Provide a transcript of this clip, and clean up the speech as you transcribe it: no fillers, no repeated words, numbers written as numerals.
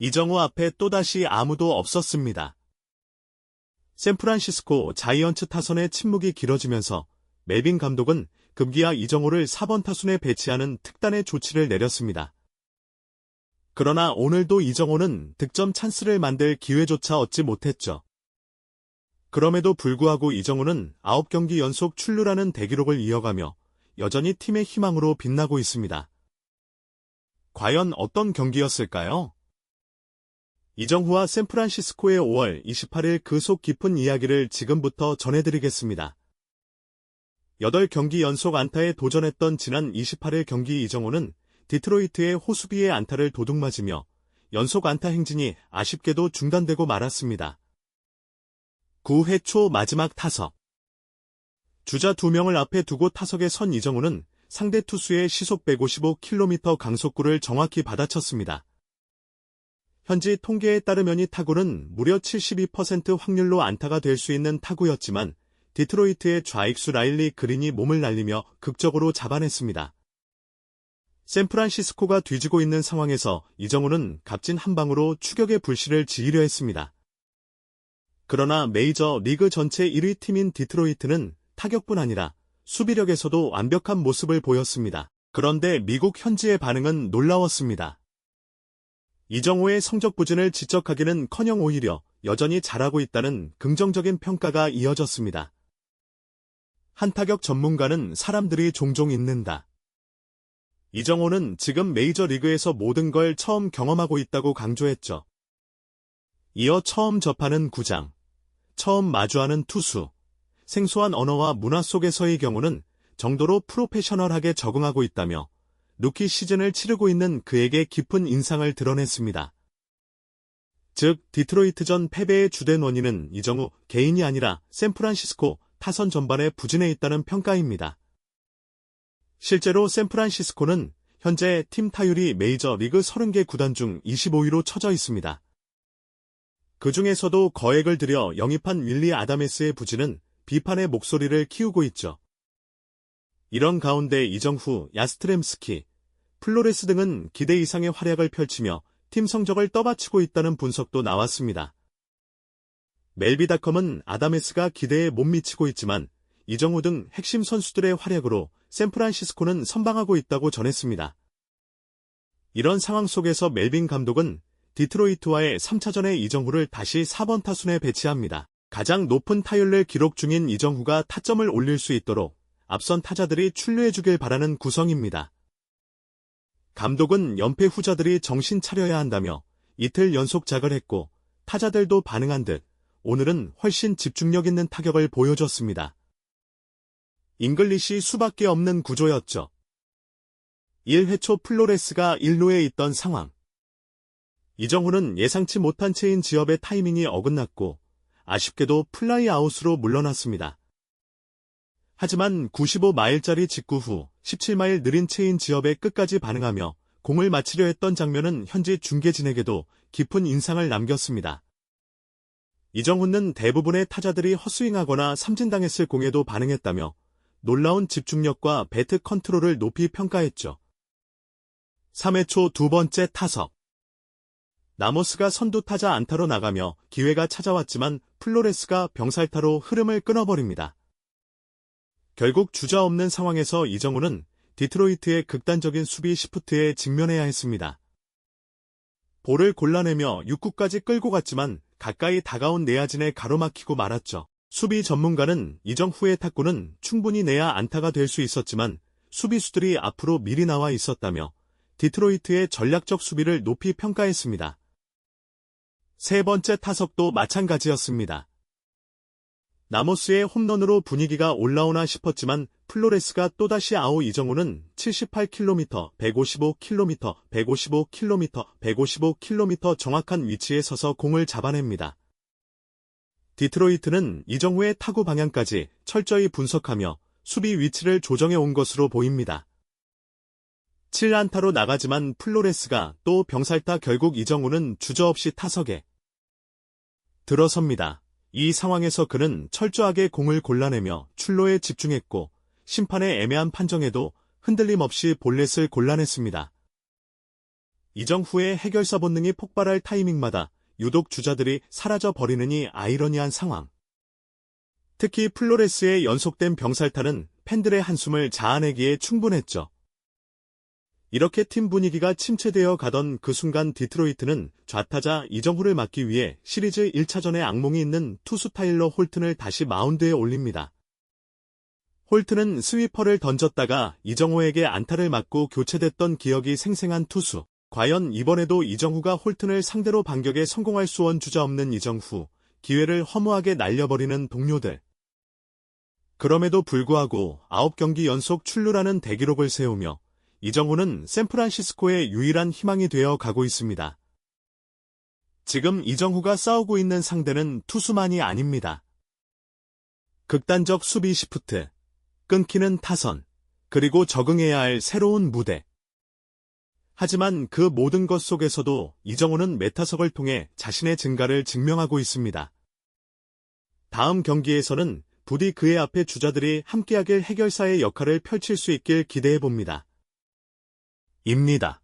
이정후 앞에 또다시 아무도 없었습니다. 샌프란시스코 자이언츠 타선의 침묵이 길어지면서 멜빈 감독은 급기야 이정후를 4번 타순에 배치하는 특단의 조치를 내렸습니다. 그러나 오늘도 이정후는 득점 찬스를 만들 기회조차 얻지 못했죠. 그럼에도 불구하고 이정후는 9경기 연속 출루라는 대기록을 이어가며 여전히 팀의 희망으로 빛나고 있습니다. 과연 어떤 경기였을까요? 이정후와 샌프란시스코의 5월 28일 그 속 깊은 이야기를 지금부터 전해드리겠습니다. 8경기 연속 안타에 도전했던 지난 28일 경기 이정후는 디트로이트의 호수비의 안타를 도둑맞으며 연속 안타 행진이 아쉽게도 중단되고 말았습니다. 9회 초 마지막 타석. 주자 2명을 앞에 두고 타석에 선 이정후는 상대 투수의 시속 155km 강속구를 정확히 받아쳤습니다. 현지 통계에 따르면 이 타구는 무려 72% 확률로 안타가 될 수 있는 타구였지만 디트로이트의 좌익수 라일리 그린이 몸을 날리며 극적으로 잡아냈습니다. 샌프란시스코가 뒤지고 있는 상황에서 이정후는 값진 한 방으로 추격의 불씨를 지히려 했습니다. 그러나 메이저 리그 전체 1위 팀인 디트로이트는 타격뿐 아니라 수비력에서도 완벽한 모습을 보였습니다. 그런데 미국 현지의 반응은 놀라웠습니다. 이정후의 성적 부진을 지적하기는커녕 오히려 여전히 잘하고 있다는 긍정적인 평가가 이어졌습니다. 한 타격 전문가는 사람들이 종종 잊는다. 이정후는 지금 메이저리그에서 모든 걸 처음 경험하고 있다고 강조했죠. 이어 처음 접하는 구장, 처음 마주하는 투수, 생소한 언어와 문화 속에서의 경우는 정도로 프로페셔널하게 적응하고 있다며 루키 시즌을 치르고 있는 그에게 깊은 인상을 드러냈습니다. 즉, 디트로이트전 패배의 주된 원인은 이정후 개인이 아니라 샌프란시스코 타선 전반에 부진해 있다는 평가입니다. 실제로 샌프란시스코는 현재 팀 타율이 메이저리그 30개 구단 중 25위로 처져 있습니다. 그 중에서도 거액을 들여 영입한 윌리 아다메스의 부진은 비판의 목소리를 키우고 있죠. 이런 가운데 이정후, 야스트렘스키, 플로레스 등은 기대 이상의 활약을 펼치며 팀 성적을 떠받치고 있다는 분석도 나왔습니다. 멜비닷컴은 아다메스가 기대에 못 미치고 있지만 이정후 등 핵심 선수들의 활약으로 샌프란시스코는 선방하고 있다고 전했습니다. 이런 상황 속에서 멜빈 감독은 디트로이트와의 3차전에 이정후를 다시 4번 타순에 배치합니다. 가장 높은 타율을 기록 중인 이정후가 타점을 올릴 수 있도록 앞선 타자들이 출루해주길 바라는 구성입니다. 감독은 연패 후자들이 정신 차려야 한다며 이틀 연속작을 했고 타자들도 반응한 듯 오늘은 훨씬 집중력 있는 타격을 보여줬습니다. 잉글리시 수밖에 없는 구조였죠. 1회 초 플로레스가 1루에 있던 상황. 이정후는 예상치 못한 체인 지업의 타이밍이 어긋났고 아쉽게도 플라이 아웃으로 물러났습니다. 하지만 95마일짜리 직구 후 17마일 느린 체인 지업에 끝까지 반응하며 공을 맞히려 했던 장면은 현지 중계진에게도 깊은 인상을 남겼습니다. 이정후는 대부분의 타자들이 헛스윙하거나 삼진당했을 공에도 반응했다며 놀라운 집중력과 배트 컨트롤을 높이 평가했죠. 3회 초 두 번째 타석. 나모스가 선두타자 안타로 나가며 기회가 찾아왔지만 플로레스가 병살타로 흐름을 끊어버립니다. 결국 주자 없는 상황에서 이정후는 디트로이트의 극단적인 수비 시프트에 직면해야 했습니다. 볼을 골라내며 6구까지 끌고 갔지만 가까이 다가온 내야진에 가로막히고 말았죠. 수비 전문가는 이정후의 탁구는 충분히 내야 안타가 될 수 있었지만 수비수들이 앞으로 미리 나와 있었다며 디트로이트의 전략적 수비를 높이 평가했습니다. 세 번째 타석도 마찬가지였습니다. 나모스의 홈런으로 분위기가 올라오나 싶었지만 플로레스가 또다시 아웃. 이정후는 78km, 155km, 155km, 155km 정확한 위치에 서서 공을 잡아냅니다. 디트로이트는 이정후의 타구 방향까지 철저히 분석하며 수비 위치를 조정해 온 것으로 보입니다. 7안타로 나가지만 플로레스가 또 병살타. 결국 이정후는 주저없이 타석에 들어섭니다. 이 상황에서 그는 철저하게 공을 골라내며 출루에 집중했고 심판의 애매한 판정에도 흔들림 없이 볼넷을 골라냈습니다. 이정후의 해결사 본능이 폭발할 타이밍마다 유독 주자들이 사라져 버리느니 아이러니한 상황. 특히 플로레스의 연속된 병살타는 팬들의 한숨을 자아내기에 충분했죠. 이렇게 팀 분위기가 침체되어 가던 그 순간 디트로이트는 좌타자 이정후를 막기 위해 시리즈 1차전에 악몽이 있는 투수 타일러 홀튼을 다시 마운드에 올립니다. 홀튼은 스위퍼를 던졌다가 이정후에게 안타를 맞고 교체됐던 기억이 생생한 투수. 과연 이번에도 이정후가 홀튼을 상대로 반격에 성공할 수원 주자없는 이정후, 기회를 허무하게 날려버리는 동료들. 그럼에도 불구하고 9경기 연속 출루라는 대기록을 세우며 이정후는 샌프란시스코의 유일한 희망이 되어 가고 있습니다. 지금 이정후가 싸우고 있는 상대는 투수만이 아닙니다. 극단적 수비 시프트, 끊기는 타선, 그리고 적응해야 할 새로운 무대. 하지만 그 모든 것 속에서도 이정후는 메타석을 통해 자신의 증가를 증명하고 있습니다. 다음 경기에서는 부디 그의 앞에 주자들이 함께하길 해결사의 역할을 펼칠 수 있길 기대해봅니다. 입니다.